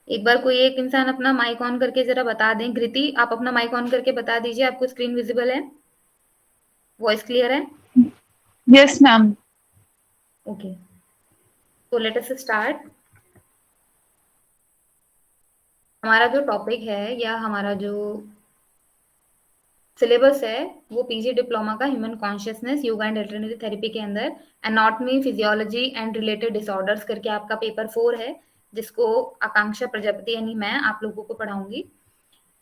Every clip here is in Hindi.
एक बार कोई एक इंसान अपना माइक ऑन करके जरा बता दें। कृति, आप अपना माइक ऑन करके बता दीजिए, आपको स्क्रीन विजिबल है, वॉइस क्लियर है? Yes ma'am. ओके, तो लेट अस स्टार्ट। हमारा जो टॉपिक है या हमारा जो सिलेबस है वो पीजी डिप्लोमा का human consciousness yoga and alternative therapy के अंदर anatomy, physiology and related disorders करके आपका पेपर 4 है, जिसको आकांक्षा प्रजापति यानी मैं आप लोगों को पढ़ाऊंगी।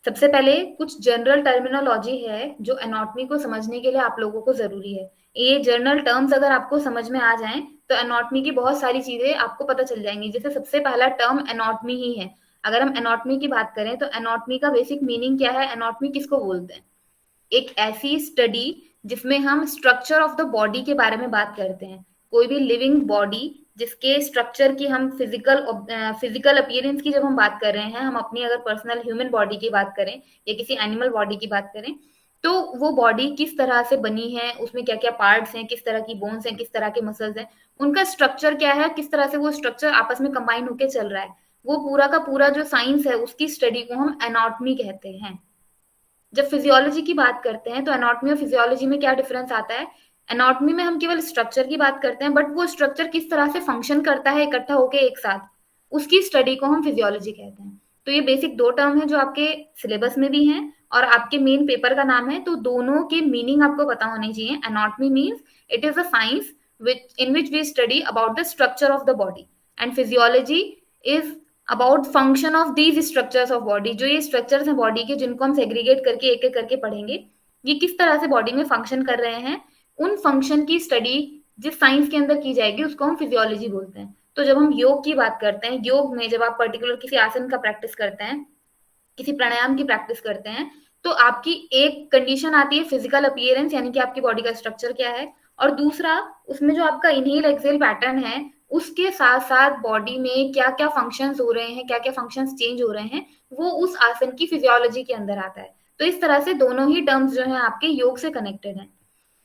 सबसे पहले कुछ जनरल टर्मिनोलॉजी है जो एनाटॉमी को समझने के लिए आप लोगों को जरूरी है। ये जनरल टर्म्स अगर आपको समझ में आ जाएं तो एनाटॉमी की बहुत सारी चीजें आपको पता चल जाएंगी। जैसे सबसे पहला टर्म एनाटॉमी ही है। अगर हम एनाटॉमी की बात करें तो एनाटॉमी का बेसिक मीनिंग क्या है, एनाटॉमी किसको बोलते हैं? एक ऐसी स्टडी जिसमें हम स्ट्रक्चर ऑफ द बॉडी के बारे में बात करते हैं। कोई भी लिविंग बॉडी जिसके स्ट्रक्चर की हम फिजिकल अपीयरेंस की जब हम बात कर रहे हैं, हम अपनी अगर पर्सनल ह्यूमन बॉडी की बात करें या किसी एनिमल बॉडी की बात करें, तो वो बॉडी किस तरह से बनी है, उसमें क्या क्या पार्ट्स हैं, किस तरह की बोन्स हैं, किस तरह के मसल्स हैं, उनका स्ट्रक्चर क्या है, किस तरह से वो स्ट्रक्चर आपस में कंबाइन होकर चल रहा है, वो पूरा का पूरा जो साइंस है उसकी स्टडी को हम एनाटॉमी कहते हैं। जब फिजियोलॉजी की बात करते हैं तो एनाटॉमी और फिजियोलॉजी में क्या डिफरेंस आता है? एनाटॉमी में हम केवल स्ट्रक्चर की बात करते हैं, बट वो स्ट्रक्चर किस तरह से फंक्शन करता है इकट्ठा होके एक साथ, उसकी स्टडी को हम फिजियोलॉजी कहते हैं। तो ये बेसिक दो टर्म है जो आपके सिलेबस में भी हैं और आपके मेन पेपर का नाम है, तो दोनों के मीनिंग आपको पता होने चाहिए। Anatomy means it is a science in which we study about the structure of the body, and physiology is about function of these structures of body. जो ये स्ट्रक्चर्स हैं बॉडी के जिनको हम सेग्रीगेट करके एक एक करके पढ़ेंगे, ये किस तरह से बॉडी में फंक्शन कर रहे हैं, उन फंक्शन की स्टडी जिस साइंस के अंदर की जाएगी उसको हम फिजियोलॉजी बोलते हैं। तो जब हम योग की बात करते हैं, योग में जब आप पर्टिकुलर किसी आसन का प्रैक्टिस करते हैं, किसी प्राणायाम की प्रैक्टिस करते हैं, तो आपकी एक कंडीशन आती है फिजिकल अपीयरेंस, यानी कि आपकी बॉडी का स्ट्रक्चर क्या है, और दूसरा उसमें जो आपका इनहेल एक्सेल पैटर्न है उसके साथ साथ बॉडी में क्या क्या फंक्शंस हो रहे हैं, क्या क्या फंक्शंस चेंज हो रहे हैं, वो उस आसन की फिजियोलॉजी के अंदर आता है। तो इस तरह से दोनों ही टर्म्स जो है आपके योग से कनेक्टेड हैं।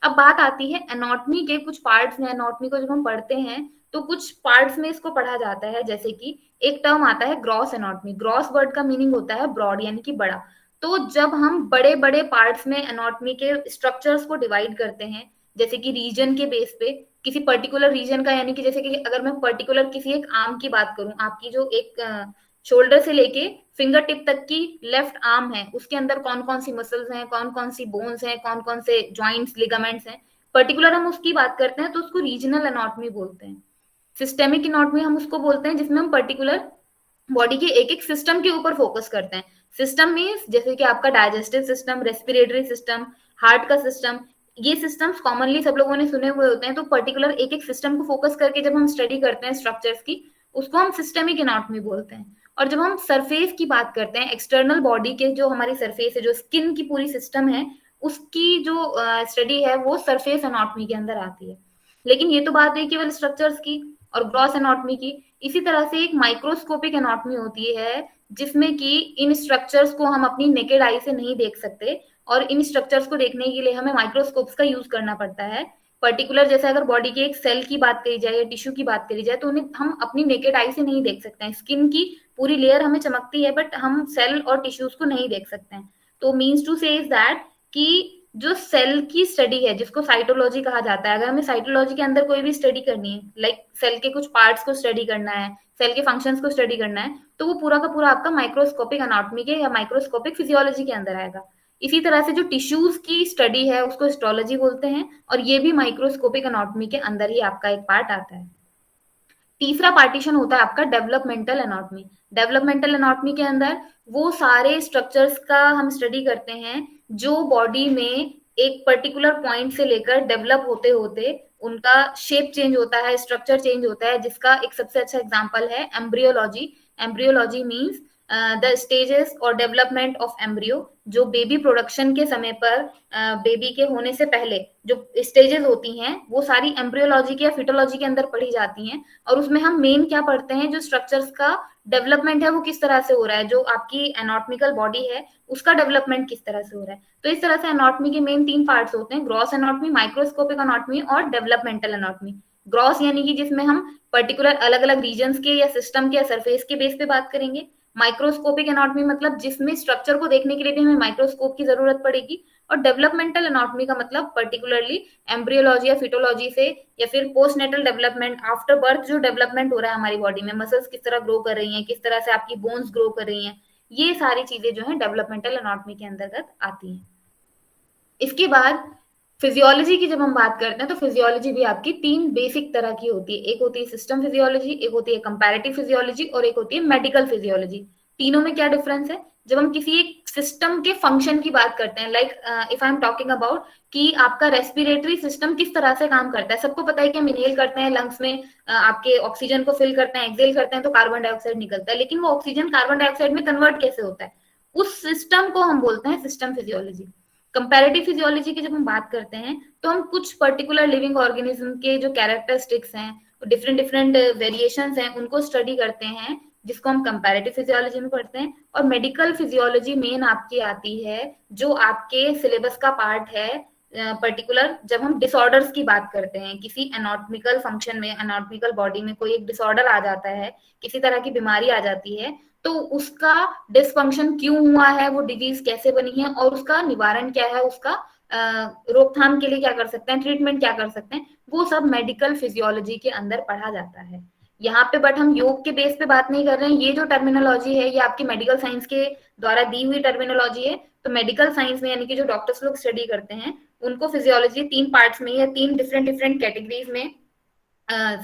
अब बात आती है एनाटॉमी के कुछ पार्ट्स हैं। एनाटॉमी को जब हम पढ़ते हैं तो कुछ पार्ट्स में इसको पढ़ा जाता है, जैसे कि एक टर्म आता है ग्रॉस एनाटॉमी। ग्रॉस वर्ड का मीनिंग होता है ब्रॉड यानी कि बड़ा। तो जब हम बड़े बड़े पार्ट्स में एनाटॉमी के स्ट्रक्चर्स को डिवाइड करते हैं, जैसे कि रीजन के बेस पे, किसी पर्टिकुलर रीजन का, यानी कि जैसे कि अगर मैं पर्टिकुलर किसी एक आर्म की बात करूं, आपकी जो एक शोल्डर से लेके फिंगर टिप तक की लेफ्ट आर्म है, उसके अंदर कौन कौन सी मसल्स हैं, कौन कौन सी बोन्स हैं, कौन कौन से ज्वाइंट्स, लिगामेंट्स हैं, पर्टिकुलर हम उसकी बात करते हैं तो उसको रीजनल एनाटॉमी बोलते हैं। सिस्टेमिक एनाटॉमी हम उसको बोलते हैं जिसमें हम पर्टिकुलर बॉडी के एक एक सिस्टम के ऊपर फोकस करते हैं। सिस्टम मीन्स जैसे कि आपका digestive system, respiratory system, heart का सिस्टम, ये सिस्टम्स कॉमनली सब लोगों ने सुने हुए होते हैं। तो पर्टिकुलर एक एक सिस्टम को फोकस करके जब हम स्टडी करते हैं स्ट्रक्चर्स की, उसको हम सिस्टेमिक एनाटॉमी बोलते हैं। और जब हम सरफेस की बात करते हैं, एक्सटर्नल बॉडी के जो हमारी सरफेस है, जो स्किन की पूरी सिस्टम है, उसकी जो स्टडी है वो सरफेस एनाटॉमी के अंदर आती है। लेकिन ये तो बात है केवल स्ट्रक्चर्स की और ग्रॉस एनाटॉमी की। इसी तरह से एक माइक्रोस्कोपिक एनाटॉमी होती है जिसमें कि इन स्ट्रक्चर्स को हम अपनी नेकेड आई से नहीं देख सकते और इन स्ट्रक्चर्स को देखने के लिए हमें माइक्रोस्कोप्स का यूज करना पड़ता है। पर्टिकुलर जैसे अगर बॉडी के एक सेल की बात करी जाए या टिश्यू की बात करी जाए तो उन्हें हम अपनी नेकेड आई से नहीं देख सकते हैं। स्किन की पूरी लेयर हमें चमकती है बट हम सेल और टिश्यूज को नहीं देख सकते हैं। तो मीन्स टू से इज दैट कि जो सेल की स्टडी है जिसको साइटोलॉजी कहा जाता है, अगर हमें साइटोलॉजी के अंदर कोई भी स्टडी करनी है, लाइक सेल के कुछ पार्ट्स को स्टडी करना है, सेल के फंक्शंस को स्टडी करना है, तो वो पूरा का पूरा आपका माइक्रोस्कोपिक एनाटॉमी के या माइक्रोस्कोपिक फिजियोलॉजी के अंदर आएगा। इसी तरह से जो टिश्यूज की स्टडी है उसको हिस्टोलॉजी बोलते हैं और ये भी माइक्रोस्कोपिक एनाटॉमी के अंदर ही आपका एक पार्ट आता है। तीसरा पार्टीशन होता है आपका डेवलपमेंटल एनाटॉमी। डेवलपमेंटल एनाटॉमी के अंदर वो सारे स्ट्रक्चर्स का हम स्टडी करते हैं जो बॉडी में एक पर्टिकुलर पॉइंट से लेकर डेवलप होते होते उनका शेप चेंज होता है, स्ट्रक्चर चेंज होता है, जिसका एक सबसे अच्छा एग्जांपल है embryology. Embryology means the stages और डेवलपमेंट ऑफ एम्ब्रियो। जो बेबी प्रोडक्शन के समय पर बेबी के होने से पहले जो स्टेजेस होती हैं वो सारी एम्ब्रियोलॉजी के या फिटोलॉजी के अंदर पढ़ी जाती हैं और उसमें हम मेन क्या पढ़ते हैं, जो स्ट्रक्चर्स का डेवलपमेंट है वो किस तरह से हो रहा है, जो आपकी एनाटॉमिकल बॉडी है उसका डेवलपमेंट किस तरह से हो रहा है। तो इस तरह से एनाटॉमी के मेन 3 पार्ट्स होते हैं, ग्रॉस एनाटॉमी, माइक्रोस्कोपिक एनाटॉमी और डेवलपमेंटल एनाटॉमी। ग्रॉस यानी कि जिसमें हम पर्टिकुलर अलग अलग रीजन्स के या सिस्टम के या सरफेस के बेस पे बात करेंगे। माइक्रोस्कोपिक एनाटॉमी मतलब जिसमें स्ट्रक्चर को देखने के लिए भी हमें माइक्रोस्कोप की जरूरत पड़ेगी। और डेवलपमेंटल एनाटॉमी का मतलब पर्टिकुलरली एम्ब्रियोलॉजी या फिटोलॉजी से या फिर पोस्टनेटल डेवलपमेंट, आफ्टर बर्थ जो डेवलपमेंट हो रहा है हमारी बॉडी में, मसल्स किस तरह ग्रो कर रही हैं, किस तरह से आपकी बोन्स ग्रो कर रही हैं, ये सारी चीजें जो है डेवलपमेंटल एनाटॉमी के अंतर्गत आती हैं। इसके बाद फिजियोलॉजी की जब हम बात करते हैं तो फिजियोलॉजी भी आपकी तीन बेसिक तरह की होती है। एक होती है सिस्टम फिजियोलॉजी, एक होती है कंपैरेटिव फिजियोलॉजी और एक होती है मेडिकल फिजियोलॉजी। तीनों में क्या डिफरेंस है? जब हम किसी एक सिस्टम के फंक्शन की बात करते हैं, like if I am talking about कि आपका रेस्पिरेटरी सिस्टम किस तरह से काम करता है, सबको पता है कि हम इनहेल करते हैं, लंग्स में आपके ऑक्सीजन को फिल करते हैं, एक्सेल करते हैं तो कार्बन डाइऑक्साइड निकलता है, लेकिन वो ऑक्सीजन कार्बन डाइऑक्साइड में कन्वर्ट कैसे होता है, उस सिस्टम को हम बोलते हैं सिस्टम फिजियोलॉजी। कंपैरेटिव फिजियोलॉजी की जब हम बात करते हैं तो हम कुछ पर्टिकुलर लिविंग ऑर्गेनिज्म के जो कैरेक्टरिस्टिक्स हैं, डिफरेंट डिफरेंट वेरिएशंस हैं, उनको स्टडी करते हैं, जिसको हम कंपैरेटिव फिजियोलॉजी में पढ़ते हैं। और मेडिकल फिजियोलॉजी मेन आपकी आती है जो आपके सिलेबस का पार्ट है, पर्टिकुलर जब हम डिसऑर्डर्स की बात करते हैं, किसी एनाटॉमिकल फंक्शन में, एनाटॉमिकल बॉडी में कोई एक डिसऑर्डर आ जाता है, किसी तरह की बीमारी आ जाती है, तो उसका डिसफंक्शन क्यों हुआ है, वो डिजीज कैसे बनी है और उसका निवारण क्या है, उसका रोकथाम के लिए क्या कर सकते हैं, ट्रीटमेंट क्या कर सकते हैं, वो सब मेडिकल फिजियोलॉजी के अंदर पढ़ा जाता है। यहाँ पे बट हम योग के बेस पे बात नहीं कर रहे हैं, ये जो टर्मिनोलॉजी है ये आपकी मेडिकल साइंस के द्वारा दी हुई टर्मिनोलॉजी है। तो मेडिकल साइंस में यानी कि जो डॉक्टर्स लोग स्टडी करते हैं उनको फिजियोलॉजी तीन पार्ट्स में या तीन डिफरेंट डिफरेंट कैटेगरीज में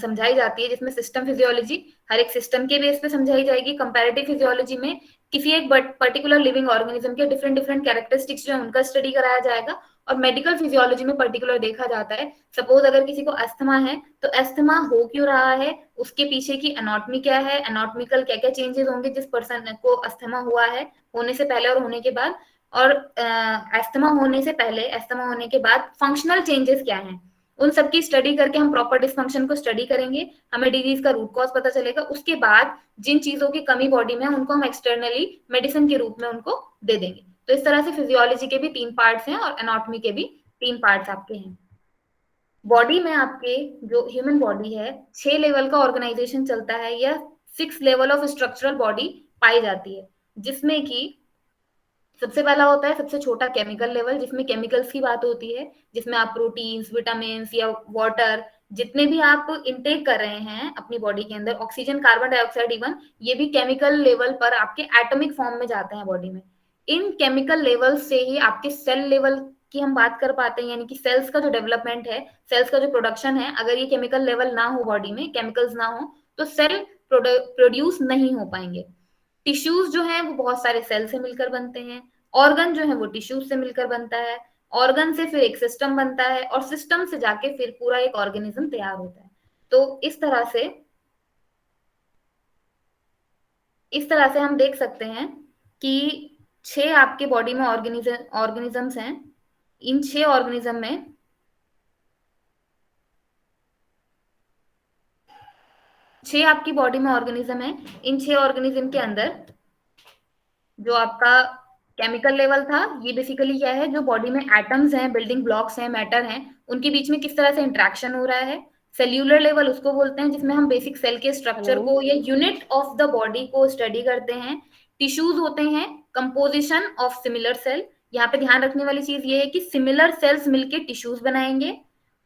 समझाई जाती है, जिसमें सिस्टम फिजियोलॉजी हर एक सिस्टम के बेस पे समझाई जाएगी, कंपैरेटिव फिजियोलॉजी में किसी एक पर्टिकुलर लिविंग ऑर्गेनिज्म के डिफरेंट डिफरेंट कैरेक्टरिस्टिक्स जो है उनका स्टडी कराया जाएगा। और मेडिकल फिजियोलॉजी में पर्टिकुलर देखा जाता है, सपोज अगर किसी को अस्थमा है तो अस्थमा हो क्यों रहा है, उसके पीछे की एनाटॉमी क्या है, एनाटॉमिकल क्या क्या चेंजेस होंगे जिस पर्सन को अस्थमा हुआ है, होने से पहले और होने के बाद, और अस्थमा होने से पहले, अस्थमा होने के बाद फंक्शनल चेंजेस क्या हैं, उन सब की स्टडी करके हम प्रॉपर डिस्फंक्शन को स्टडी करेंगे, हमें डिजीज का रूट कॉज पता चलेगा, उसके बाद जिन चीजों की कमी बॉडी में है उनको हम एक्सटर्नली मेडिसिन के रूप में उनको दे देंगे। तो इस तरह से फिजियोलॉजी के भी तीन पार्ट्स हैं और एनाटॉमी के भी तीन पार्ट्स आपके हैं। बॉडी में आपके जो ह्यूमन बॉडी है 6 लेवल का ऑर्गेनाइजेशन चलता है, या 6 लेवल ऑफ स्ट्रक्चरल बॉडी पाई जाती है, जिसमें कि सबसे पहला होता है सबसे छोटा केमिकल लेवल, जिसमें केमिकल्स की बात होती है, जिसमें आप प्रोटीन्स, विटामिन या वाटर जितने भी आप इनटेक कर रहे हैं अपनी बॉडी के अंदर, ऑक्सीजन, कार्बन डाइऑक्साइड, इवन ये भी केमिकल लेवल पर आपके एटॉमिक फॉर्म में जाते हैं बॉडी में। इन केमिकल लेवल से ही आपके सेल लेवल की हम बात कर पाते हैं, यानी कि सेल्स का जो डेवलपमेंट है, सेल्स का जो प्रोडक्शन है, अगर ये केमिकल लेवल ना हो, बॉडी में केमिकल्स ना हो, तो सेल प्रोड्यूस नहीं हो पाएंगे। टिश्यूज जो है वो बहुत सारे सेल से मिलकर बनते हैं, ऑर्गन जो है वो टिश्यूज से मिलकर बनता है, ऑर्गन से फिर एक सिस्टम बनता है और सिस्टम से जाके फिर पूरा एक ऑर्गेनिज्म तैयार होता है। तो इस तरह से हम देख सकते हैं कि 6 आपके बॉडी में ऑर्गेनिजम्स हैं। इन 6 ऑर्गेनिज्म में 6 आपकी बॉडी में ऑर्गेनिज्म है। इन 6 ऑर्गेनिज्म के अंदर जो आपका केमिकल लेवल था, ये बेसिकली क्या है, जो बॉडी में एटम्स हैं, बिल्डिंग ब्लॉक्स हैं, मैटर हैं, उनके बीच में किस तरह से इंट्रैक्शन हो रहा है। सेल्यूलर लेवल उसको बोलते हैं, जिसमें हम बेसिक सेल के स्ट्रक्चर को या यूनिट ऑफ द बॉडी को स्टडी करते हैं। टिश्यूज होते हैं कंपोजिशन ऑफ सिमिलर सेल। यहाँ पे ध्यान रखने वाली चीज ये है कि सिमिलर सेल्स मिलके टिश्यूज बनाएंगे,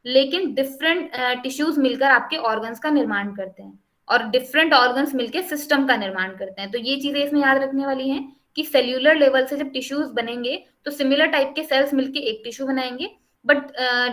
लेकिन डिफरेंट टिश्यूज मिलकर आपके ऑर्गन्स का निर्माण करते हैं और डिफरेंट ऑर्गन्स मिलकर सिस्टम का निर्माण करते हैं। तो ये चीजें इसमें याद रखने वाली हैं कि सेल्यूलर लेवल से जब टिश्यूज बनेंगे तो सिमिलर टाइप के सेल्स मिलके एक टिश्यू बनाएंगे, बट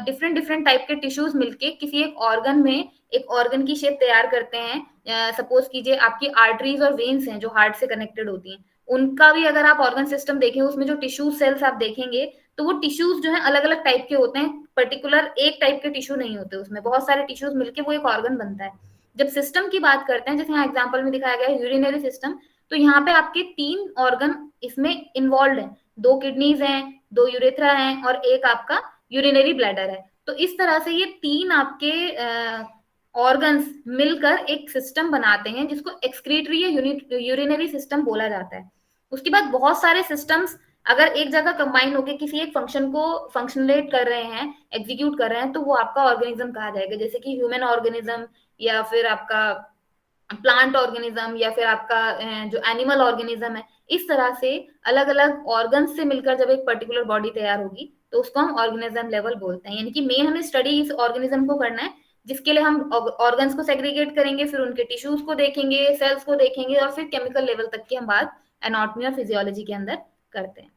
डिफरेंट डिफरेंट टाइप के टिश्यूज मिलके किसी एक ऑर्गन में एक ऑर्गन की शेप तैयार करते हैं। सपोज कीजिए आपकी आर्टरीज और वेन्स हैं जो हार्ट से कनेक्टेड होती हैं, उनका भी अगर आप ऑर्गन सिस्टम देखें, उसमें जो टिश्यू सेल्स आप देखेंगे तो वो टिश्यूज जो है अलग अलग टाइप के होते हैं, पर्टिकुलर एक टाइप के टिश्यू नहीं होते, उसमें बहुत सारे टिश्यूज मिलके वो एक ऑर्गन बनता है। जब सिस्टम की बात करते हैं, जैसे यहाँ एग्जाम्पल में दिखाया गया है यूरिनरी सिस्टम, तो यहाँ पे आपके 3 ऑर्गन इसमें इन्वॉल्व है, 2 किडनीज हैं, 2 यूरेथ्रा हैं और एक आपका यूरिनरी ब्लैडर है। तो इस तरह से ये 3 आपके ऑर्गन्स मिलकर एक सिस्टम बनाते हैं, जिसको एक्सक्रीटरी या यूरिनरी सिस्टम बोला जाता है। उसके बाद बहुत सारे सिस्टम्स अगर एक जगह कंबाइन होकर किसी एक फंक्शन को फंक्शनलेट कर रहे हैं, एग्जीक्यूट कर रहे हैं, तो वो आपका ऑर्गेनिज्म कहा जाएगा, जैसे कि ह्यूमन ऑर्गेनिज्म या फिर आपका प्लांट ऑर्गेनिज्म या फिर आपका जो एनिमल ऑर्गेनिज्म है, इस तरह से अलग अलग ऑर्गन्स से मिलकर जब एक पर्टिकुलर बॉडी तैयार होगी तो उसको हम ऑर्गेनिज्म लेवल बोलते हैं। यानी कि मेन हमें स्टडी इस ऑर्गेनिज्म को करना है, जिसके लिए हम ऑर्गन्स को सेग्रीगेट करेंगे, फिर उनके टिश्यूज को देखेंगे, सेल्स को देखेंगे, और फिर केमिकल लेवल तक की हम बात एनाटॉमी और फिजियोलॉजी के अंदर करते हैं।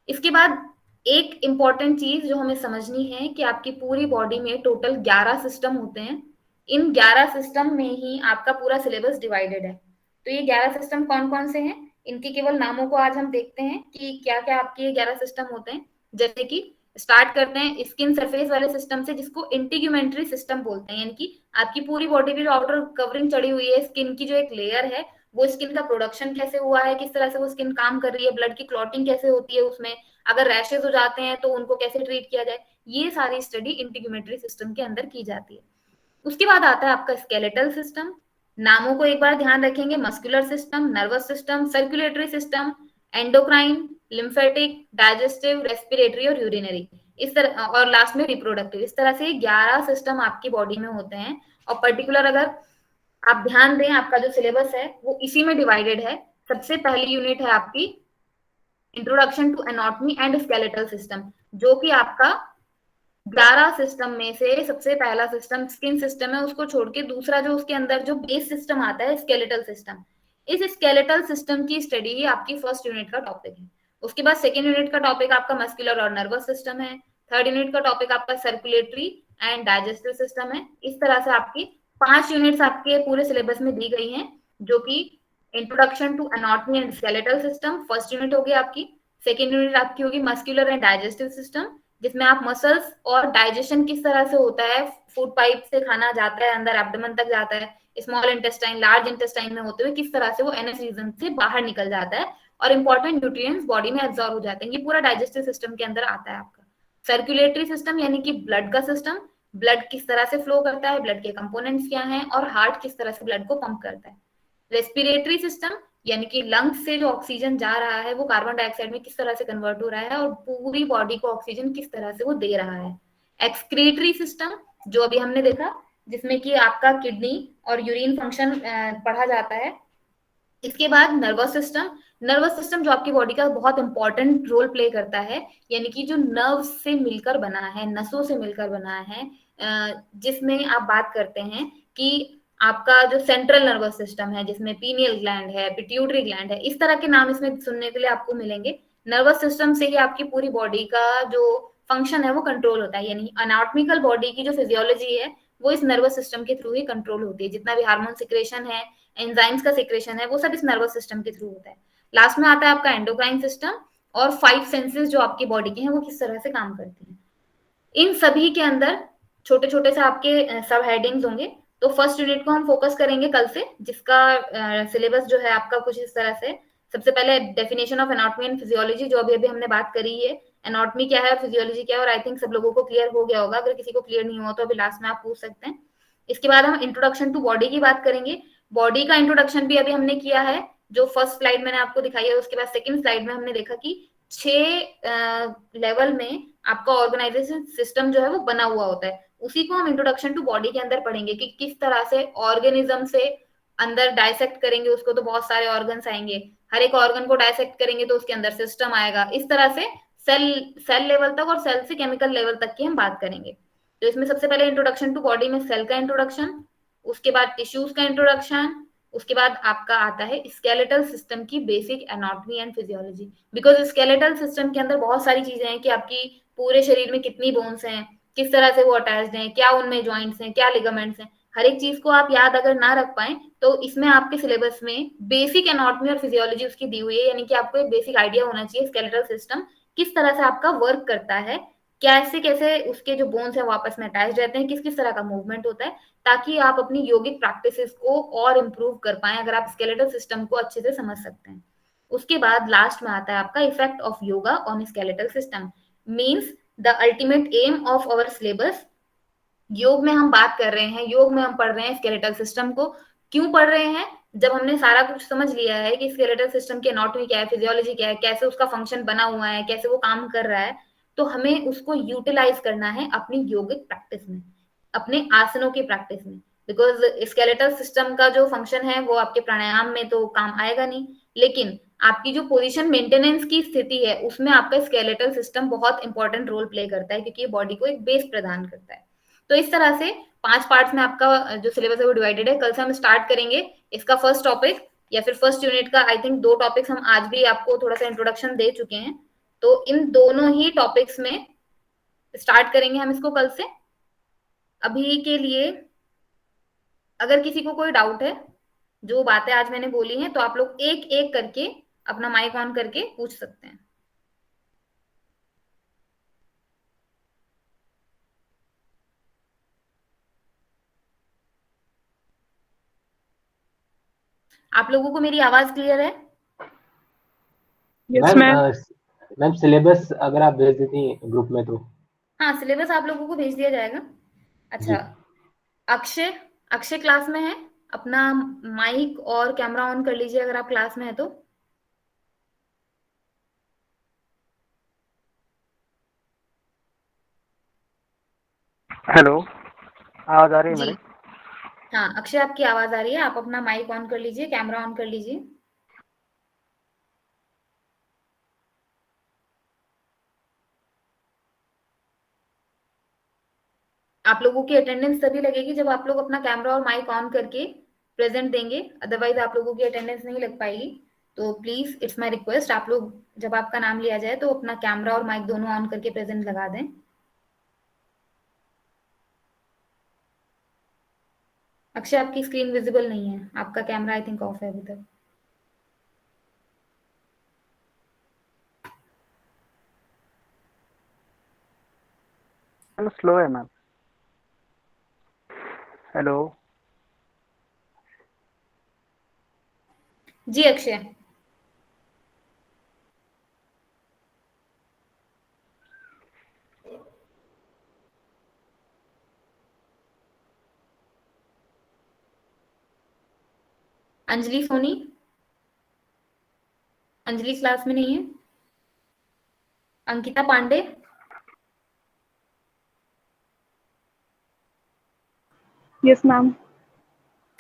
इसके बाद एक इंपॉर्टेंट चीज जो हमें समझनी है कि आपकी पूरी बॉडी में टोटल 11 सिस्टम होते हैं। इन 11 सिस्टम में ही आपका पूरा सिलेबस डिवाइडेड है। तो ये 11 सिस्टम कौन कौन से हैं, इनके केवल नामों को आज हम देखते हैं कि क्या क्या आपके ये 11 सिस्टम होते हैं। जैसे कि स्टार्ट करते हैं स्किन सरफेस वाले सिस्टम से, जिसको इंटीग्यूमेंट्री सिस्टम बोलते हैं। यानी कि आपकी पूरी बॉडी की जो आउटर कवरिंग चढ़ी हुई है, स्किन की जो एक लेयर है, वो स्किन का प्रोडक्शन कैसे हुआ है, किस तरह से वो स्किन काम कर रही है, ब्लड की क्लॉटिंग कैसे होती है उसमें, अगर रैशेज हो जाते हैं तो उनको कैसे ट्रीट किया जाए, ये सारी स्टडी इंटीग्यूमेट्री सिस्टम के अंदर की जाती है। उसके बाद आता है आपका स्केलेटल सिस्टम। नामों को एक बार ध्यान रखेंगे, muscular system, nervous system, circulatory system, endocrine, lymphatic, digestive, respiratory और यूरिनरी, इस तरह, और लास्ट में रिप्रोडक्टिव। इस तरह से 11 सिस्टम आपकी बॉडी में होते हैं। और पर्टिकुलर अगर आप ध्यान दें, आपका जो सिलेबस है वो इसी में डिवाइडेड है। सबसे पहली यूनिट है आपकी introduction to anatomy and skeletal system, जो कि आपका 11 सिस्टम में से सबसे पहला सिस्टम स्किन सिस्टम है, उसको छोड़ के दूसरा जो उसके अंदर जो बेस सिस्टम आता है स्केलेटल सिस्टम। इस स्केलेटल सिस्टम की स्टडी ही आपकी फर्स्ट यूनिट का टॉपिक है। उसके बाद सेकेंड यूनिट का टॉपिक आपका मस्कुलर और नर्वस सिस्टम है। थर्ड यूनिट का टॉपिक आपका सर्कुलेटरी एंड डाइजेस्टिव सिस्टम है। इस तरह से आपकी 5 यूनिट्स आपके पूरे सिलेबस में दी गई हैं, जो कि introduction to anatomy and skeletal system first unit होगी आपकी। सेकेंड यूनिट आपकी होगी मस्कुलर एंड डाइजेस्टिव सिस्टम, जिसमें आप मसल्स और डाइजेशन किस तरह से होता है, फूड पाइप से खाना जाता है अंदर एब्डोमेन तक जाता है, स्मॉल इंटेस्टाइन लार्ज इंटेस्टाइन में होते हुए किस तरह से वो एनएस रीजन से बाहर निकल जाता है और इंपॉर्टेंट न्यूट्रिएंट्स बॉडी में एब्जॉर्ब हो जाते हैं, ये पूरा डाइजेस्टिव सिस्टम के अंदर आता है आपका। सर्कुलेटरी सिस्टम यानी कि ब्लड का सिस्टम, ब्लड किस तरह से फ्लो करता है, ब्लड के कंपोनेंट्स क्या हैं, और हार्ट किस तरह से ब्लड को पंप करता है। रेस्पिरेटरी सिस्टम यानी कि लंग्स से जो ऑक्सीजन जा रहा है वो कार्बन डाइऑक्साइड में किस तरह से कन्वर्ट हो रहा है और पूरी बॉडी को ऑक्सीजन किस तरह से वो दे रहा है। एक्सक्रीटरी सिस्टम जो अभी हमने देखा, जिसमें कि आपका किडनी और यूरिन फंक्शन पढ़ा जाता है। इसके बाद नर्वस सिस्टम, नर्वस सिस्टम जो आपकी बॉडी का बहुत इंपॉर्टेंट रोल प्ले करता है, यानी कि जो नर्व से मिलकर बना है, नसों से मिलकर बना है, जिसमें आप बात करते हैं कि आपका जो सेंट्रल नर्वस सिस्टम है, जिसमें पीनियल ग्लैंड है, पिट्यूटरी ग्लैंड है, इस तरह के नाम इसमें सुनने के लिए आपको मिलेंगे। नर्वस सिस्टम से ही आपकी पूरी बॉडी का जो फंक्शन है वो कंट्रोल होता है। यानी अनाटॉमिकल बॉडी की जो फिजियोलॉजी है वो इस नर्वस सिस्टम के थ्रू ही कंट्रोल होती है। जितना भी हार्मोन सिक्रेशन है, एंजाइम्स का सिक्रेशन है, वो सब इस नर्वस सिस्टम के थ्रू होता है। लास्ट में आता है आपका एंडोक्राइन सिस्टम, और 5 सेंसेस जो आपकी बॉडी के हैं वो किस तरह से काम करती हैं। इन सभी के अंदर छोटे छोटे से आपके सब हेडिंग्स होंगे। तो फर्स्ट यूनिट को हम फोकस करेंगे कल से, जिसका सिलेबस जो है आपका कुछ इस तरह से। सबसे पहले definition of anatomy and physiology, जो अभी अभी हमने बात करी है, एनाटॉमी क्या है और फिजियोलॉजी क्या है, और आई थिंक सब लोगों को क्लियर हो गया होगा। अगर किसी को क्लियर नहीं हुआ तो अभी लास्ट में आप पूछ सकते हैं। इसके बाद हम इंट्रोडक्शन टू बॉडी की बात करेंगे। बॉडी का इंट्रोडक्शन भी अभी हमने किया है, जो फर्स्ट स्लाइड मैंने आपको दिखाई है। उसके बाद सेकंड स्लाइड में हमने देखा कि 6 लेवल में आपका ऑर्गेनाइजेशन सिस्टम जो है वो बना हुआ होता है। उसी को हम इंट्रोडक्शन टू बॉडी के अंदर पढ़ेंगे कि किस तरह से ऑर्गेनिज्म से अंदर डायसेक्ट करेंगे उसको, तो बहुत सारे ऑर्गन्स आएंगे। हर एक ऑर्गन को डायसेक्ट करेंगे तो उसके अंदर सिस्टम आएगा। इस तरह से सेल सेल लेवल तक और सेल से केमिकल लेवल तक की हम बात करेंगे। तो इसमें सबसे पहले इंट्रोडक्शन टू बॉडी में सेल का इंट्रोडक्शन, उसके बाद टिश्यूज का इंट्रोडक्शन, उसके बाद आपका आता है स्केलेटल सिस्टम की basic anatomy and physiology. Because skeletal system के अंदर बहुत सारी चीजें हैं कि आपकी पूरे शरीर में कितनी बोन्स हैं, किस तरह से वो अटैच्ड हैं, क्या उनमें जॉइंट्स हैं, क्या लिगामेंट्स हैं। हर एक चीज को आप याद अगर ना रख पाए तो इसमें आपके सिलेबस में बेसिक एनाटॉमी और फिजियोलॉजी उसकी दी हुई है। यानी कि आपको एक बेसिक आइडिया होना चाहिए स्केलेटल सिस्टम किस तरह से आपका वर्क करता है, कैसे कैसे उसके जो बोन्स है वो आपस में अटैच रहते हैं, किस किस तरह का मूवमेंट होता है, ताकि आप अपनी योगिक प्रैक्टिसेस को और इम्प्रूव कर पाए अगर आप स्केलेटल सिस्टम को अच्छे से समझ सकते हैं। उसके बाद लास्ट में आता है आपका effect of yoga on skeletal system, means the ultimate aim of our syllabus. योग में हम बात कर रहे हैं, योग में हम पढ़ रहे हैं स्केलेटल सिस्टम को। क्यों पढ़ रहे हैं? जब हमने सारा कुछ समझ लिया है कि स्केलेटल सिस्टम की एनाटॉमी क्या है, फिजियोलॉजी क्या है, कैसे उसका फंक्शन बना हुआ है, कैसे वो काम कर रहा है, तो हमें उसको यूटिलाइज करना है अपनी योगिक प्रैक्टिस में, अपने आसनों की प्रैक्टिस में। बिकॉज स्केलेटल सिस्टम का जो फंक्शन है वो आपके प्राणायाम में तो काम आएगा नहीं, लेकिन आपकी जो पोजीशन मेंटेनेंस की स्थिति है उसमें आपका स्केलेटल सिस्टम बहुत इंपॉर्टेंट रोल प्ले करता है, क्योंकि ये बॉडी को एक बेस प्रदान करता है। तो इस तरह से 5 पार्ट्स में आपका जो सिलेबस है वो डिवाइडेड है। कल से हम स्टार्ट करेंगे इसका फर्स्ट टॉपिक, या फिर फर्स्ट यूनिट का। आई थिंक 2 टॉपिक्स हम आज भी आपको थोड़ा सा इंट्रोडक्शन दे चुके हैं, तो इन दोनों ही टॉपिक्स में स्टार्ट करेंगे हम इसको कल से। अभी के लिए अगर किसी को कोई डाउट है जो बातें आज मैंने बोली हैं, तो आप लोग एक एक करके अपना माइक ऑन करके पूछ सकते हैं। आप लोगों को मेरी आवाज क्लियर है? Yes ma'am ma'am. Ma'am syllabus अगर आप भेज देती ग्रुप में तो। हाँ, सिलेबस आप लोगों को भेज दिया जाएगा। अच्छा, जी अक्षय, अक्षय क्लास में है? अपना माइक और कैमरा ऑन कर लीजिए अगर आप क्लास में है तो। हेलो, आवाज आ रही है जी मेरी? हाँ, अक्षय आपकी आवाज आ रही है। आप अपना माइक ऑन कर लीजिए, कैमरा ऑन कर लीजिए। आप लोगों की अटेंडेंस तभी लगेगी जब आप लोग अपना कैमरा और माइक ऑन करके प्रेजेंट देंगे, अदरवाइज आप लोगों की अटेंडेंस नहीं लग पाएगी। तो प्लीज इट्स माय रिक्वेस्ट, आप लोग जब आपका नाम लिया जाए तो अपना कैमरा और माइक दोनों ऑन करके प्रेजेंट लगा दें। अक्षय, आपकी स्क्रीन विजिबल नहीं है, आपका कैमरा आई थिंक ऑफ है अभी तक। स्लो है मैम। हेलो, जी अक्षय। अंजलि सोनी, अंजलि क्लास में नहीं है? Ankita Pandey, yes ma'am.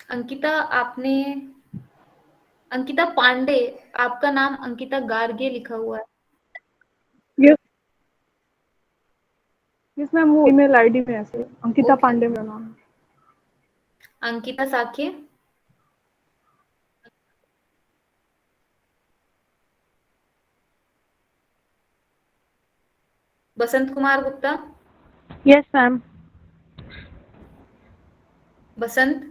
अंकिता आपने, अंकिता पांडे, आपका नाम अंकिता गार्गे लिखा हुआ है। यस यस मैम, वो ईमेल आईडी में ऐसे अंकिता ओके। पांडे मेरा नाम है। Ankita Sakhe, Basant Kumar Gupta, yes ma'am. Basant,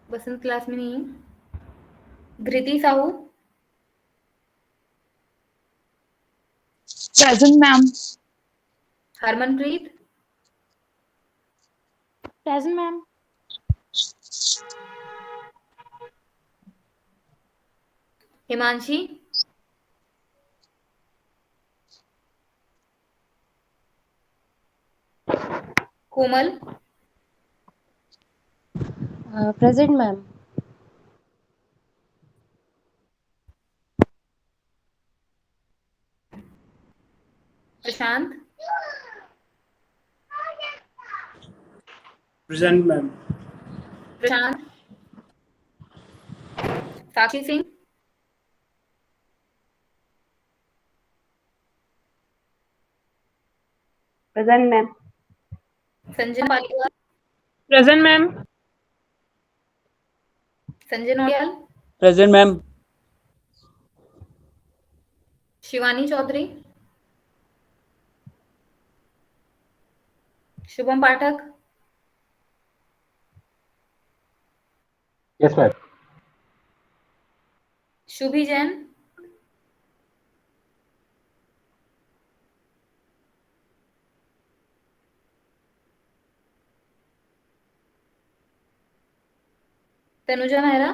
Basant class में नहीं है। Dhriti Sahu, present ma'am. Harmanpreet, present ma'am. Himanshi, Komal, present ma'am. Prashant, present ma'am. Prashant, Sakshi Singh, present ma'am. Sanjay Paliwal, present ma'am. Sanjay Nautiyal, present ma'am. Shivani Chaudhary, Shubham Pathak, yes ma'am. Shubhi Jain, Tanuja Mehra,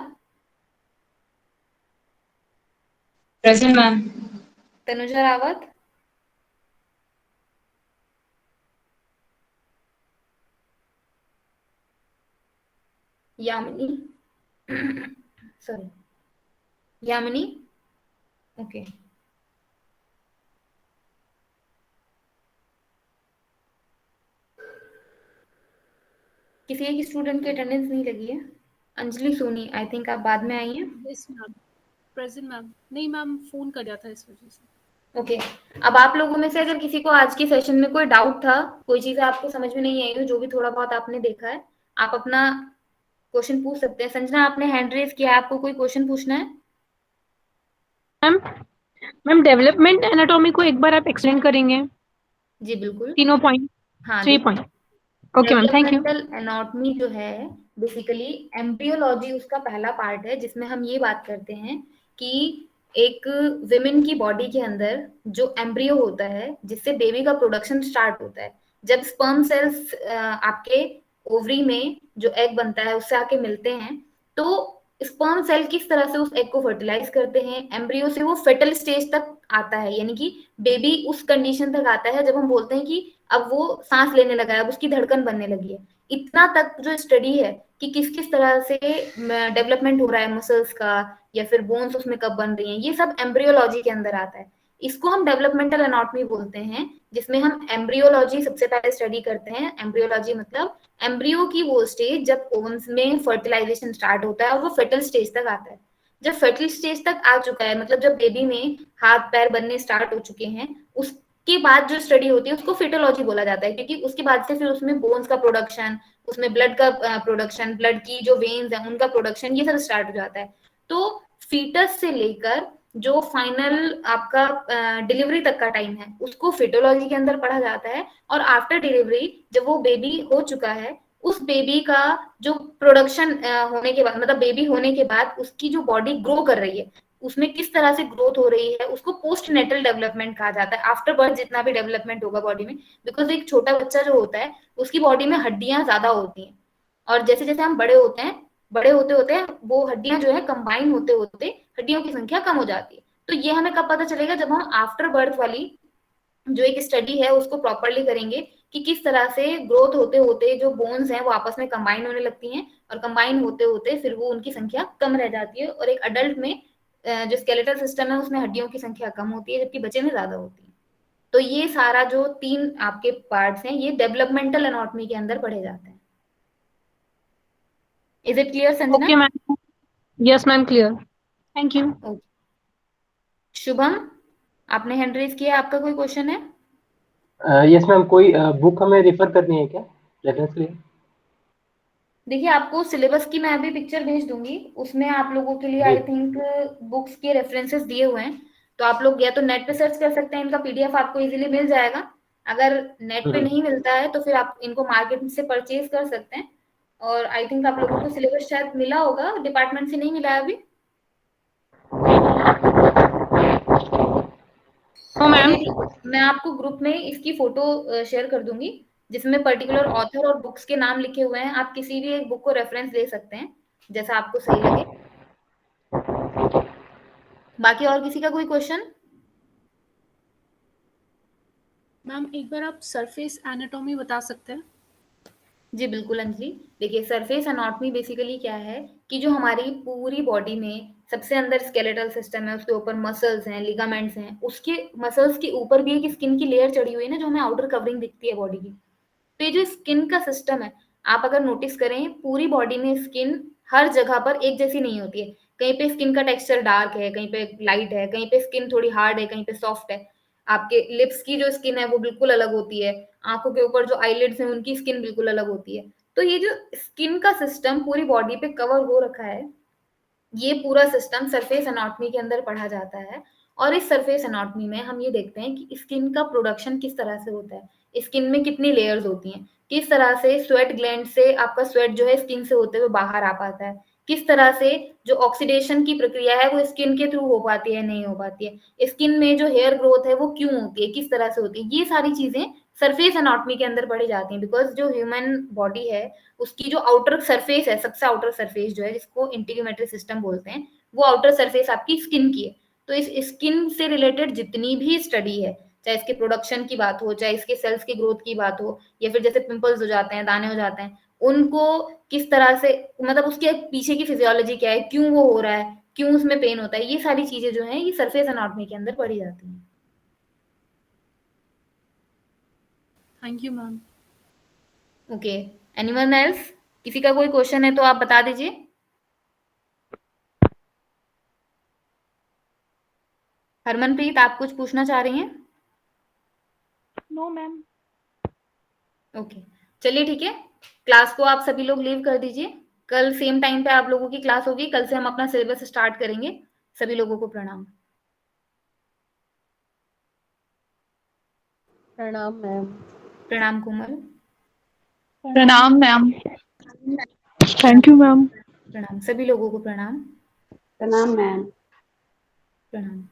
present ma'am. Tanuja Rawat, Yamini, sorry, Yamini, okay. किसी एक स्टूडेंट की अटेंडेंस नहीं लगी है। अंजलि सोनी, आई थिंक आप बाद में आई हैं। Yes ma'am. Present ma'am. नहीं मैम, फोन कर दिया था इस वजह से। ओके, अब आप लोगों में से अगर किसी को आज के सेशन में कोई डाउट था, कोई चीज़ आपको समझ में नहीं आई हो, जो भी थोड़ा बहुत आपने देखा है, आप अपना क्वेश्चन पूछ सकते हैं। संजना, आपने हैंड रेज किया है, आपको कोई क्वेश्चन पूछना है? मैम मैम डेवलपमेंट एनाटॉमी को एक बार आप एक्सप्लेन करेंगे? जी बिल्कुल। तीनों पॉइंट, हाँ 3 point. Okay ma'am, thank you. Developmental anatomy जो है बेसिकली एम्ब्रियोलॉजी उसका पहला पार्ट है, जिसमें हम ये बात करते हैं कि एक विमेन की बॉडी के अंदर जो एम्ब्रियो होता है, जिससे बेबी का प्रोडक्शन स्टार्ट होता है, जब स्पर्म सेल्स आपके ओवरी में जो एग बनता है उससे आके मिलते हैं, तो स्पर्म सेल किस तरह से उस एग को फर्टिलाइज करते हैं, एम्ब्रियो से वो फेटल स्टेज तक आता है, यानी कि बेबी उस कंडीशन तक आता है जब हम बोलते हैं कि अब वो सांस लेने लगा है, अब उसकी धड़कन बनने लगी है। इतना तक जो स्टडी है कि किस किस तरह से डेवलपमेंट हो रहा है मसल्स का, या फिर बोन्स उसमें कब बन रही हैं, ये सब एम्ब्रियोलॉजी के अंदर आता है। इसको हम डेवलपमेंटल एनाटॉमी बोलते हैं, जिसमें हम एम्ब्रियोलॉजी सबसे पहले स्टडी करते हैं। एम्ब्रियोलॉजी मतलब एम्ब्रियो की वो स्टेज जब ओवंस में फर्टिलाइजेशन स्टार्ट होता है और वो फेटल स्टेज तक आता है। जब फेटल स्टेज तक आ चुका है, मतलब जब बेबी में हाथ पैर बनने स्टार्ट हो चुके हैं, उसके बाद जो स्टडी होती है उसको फिटोलॉजी बोला जाता है, क्योंकि उसके बाद से फिर उसमें बोन्स का प्रोडक्शन, उसमें ब्लड का प्रोडक्शन, ब्लड की जो वेन्स है उनका प्रोडक्शन, ये सब स्टार्ट हो जाता है। तो फीटस से लेकर जो फाइनल आपका डिलीवरी तक का टाइम है उसको फिटोलॉजी के अंदर पढ़ा जाता है। और आफ्टर डिलीवरी जब वो बेबी हो चुका है, उस बेबी का जो प्रोडक्शन होने के बाद, मतलब बेबी होने के बाद उसकी जो बॉडी ग्रो कर रही है, उसमें किस तरह से ग्रोथ हो रही है, उसको पोस्ट नेटल डेवलपमेंट कहा जाता है। आफ्टर बर्थ जितना भी डेवलपमेंट होगा बॉडी में, बिकॉज एक छोटा बच्चा जो होता है उसकी बॉडी में हड्डियां ज्यादा होती हैं, और जैसे जैसे हम बड़े होते हैं, बड़े होते होते वो हड्डियां जो है कंबाइन होते होते हड्डियों की संख्या कम हो जाती है। तो ये हमें कब पता चलेगा? जब हम आफ्टर बर्थ वाली जो एक स्टडी है उसको प्रॉपरली करेंगे कि किस तरह से ग्रोथ होते होते जो बोन्स हैं वो आपस में कंबाइन होने लगती हैं, और कंबाइन होते होते फिर वो उनकी संख्या कम रह जाती है, और एक अडल्ट में जो स्केलेटल सिस्टम है उसमें हड्डियों की संख्या कम होती है, जबकि बच्चे में ज्यादा होती है। तो ये सारा जो 3 आपके पार्ट्स हैं ये डेवलपमेंटल एनाटॉमी के अंदर पढ़े जाते हैं। Is it clear Sanjana? Okay ma'am, yes ma'am, clear, thank you. Okay. Shubham, आपने हैंड रेज किया, आपका कोई क्वेश्चन है? यस मैम, कोई बुक हमें रेफर करनी है क्या रेफरेंस के लिए? देखिए, आपको सिलेबस की मैं अभी पिक्चर भेज दूंगी, उसमें आप लोगों के लिए जी। आई थिंक बुक्स के रेफरेंसेस दिए हुए हैं, तो आप लोग या तो नेट पे सर्च कर सकते हैं, इनका पीडीएफ आपको इजीली मिल जाएगा। अगर नेट पे नहीं मिलता है तो फिर आप इनको मार्केट से परचेज कर सकते हैं। और आई थिंक आप लोगों को सिलेबस शायद मिला होगा, डिपार्टमेंट से नहीं मिला है अभी। मैम, चलिए ठीक है, मैं आपको ग्रुप में इसकी फोटो शेयर कर दूंगी, जिसमें पर्टिकुलर ऑथर और बुक्स के नाम लिखे हुए हैं। आप किसी भी एक बुक को रेफरेंस दे सकते हैं जैसा आपको सही लगे। बाकी और किसी का कोई क्वेश्चन? मैम एक बार आप सरफेस एनाटॉमी बता सकते हैं? जी बिल्कुल अंजलि, देखिए सरफेस एनाटॉमी बेसिकली क्या है कि जो हमारी पूरी बॉडी में सबसे अंदर स्केलेटल सिस्टम है, उसके ऊपर मसल्स हैं, लिगामेंट्स हैं, उसके मसल्स के ऊपर भी एक स्किन की लेयर चढ़ी हुई है ना, जो हमें आउटर कवरिंग दिखती है बॉडी की। तो ये जो स्किन का सिस्टम है, आप अगर नोटिस करें पूरी बॉडी में स्किन हर जगह पर एक जैसी नहीं होती है। कहीं पे स्किन का टेक्सचर डार्क है, कहीं पे लाइट है, कहीं पे स्किन थोड़ी हार्ड है, कहीं पे सॉफ्ट है। आपके लिप्स की जो स्किन है वो बिल्कुल अलग होती है, आंखों के ऊपर जो आईलिड्स हैं उनकी स्किन बिल्कुल अलग होती है। तो ये जो स्किन का सिस्टम पूरी बॉडी पे कवर हो रखा है, ये पूरा सिस्टम सरफेस एनाटॉमी के अंदर पढ़ा जाता है। और इस सरफेस एनाटॉमी में हम ये देखते हैं कि स्किन का प्रोडक्शन किस तरह से होता है, स्किन में कितनी लेयर्स होती हैं, किस तरह से स्वेट ग्लैंड से आपका स्वेट जो है स्किन से होते हुए बाहर आ पाता है, किस तरह से जो ऑक्सीडेशन की प्रक्रिया है वो स्किन के थ्रू हो पाती है, नहीं हो पाती है, स्किन में जो हेयर ग्रोथ है वो क्यों होती है, किस तरह से होती है, ये सारी चीजें सरफेस एनाटॉमी के अंदर पढ़ी जाती हैं। बिकॉज जो ह्यूमन बॉडी है उसकी जो आउटर सरफेस है, सबसे आउटर सरफेस जो है जिसको इंटीग्यूमेटरी सिस्टम बोलते हैं, वो आउटर सरफेस आपकी स्किन की है। तो इस स्किन से रिलेटेड जितनी भी स्टडी है, चाहे इसके प्रोडक्शन की बात हो, चाहे इसके सेल्स की ग्रोथ की बात हो, या फिर जैसे पिंपल्स हो जाते हैं, दाने हो जाते हैं, उनको किस तरह से, मतलब उसके पीछे की फिजियोलॉजी क्या है, क्यों वो हो रहा है, क्यों उसमें पेन होता है, ये सारी चीजें जो है ये सरफेस एनाटॉमी के अंदर पढ़ी जाती हैं। Thank you ma'am. Okay, anyone else? किसी का कोई क्वेश्चन है तो आप बता दीजिए। हरमनप्रीत, आप कुछ पूछना चाह रही हैं? No ma'am. ओके, चलिए ठीक है, क्लास को आप सभी लोग लीव कर दीजिए। कल सेम टाइम पे आप लोगों की क्लास होगी। कल से हम अपना सिलेबस स्टार्ट करेंगे। सभी लोगों को प्रणाम। प्रणाम मैम। प्रणाम कोमल। प्रणाम मैम। Thank you ma'am. प्रणाम सभी लोगों को प्रणाम। प्रणाम मैम। प्रणाम।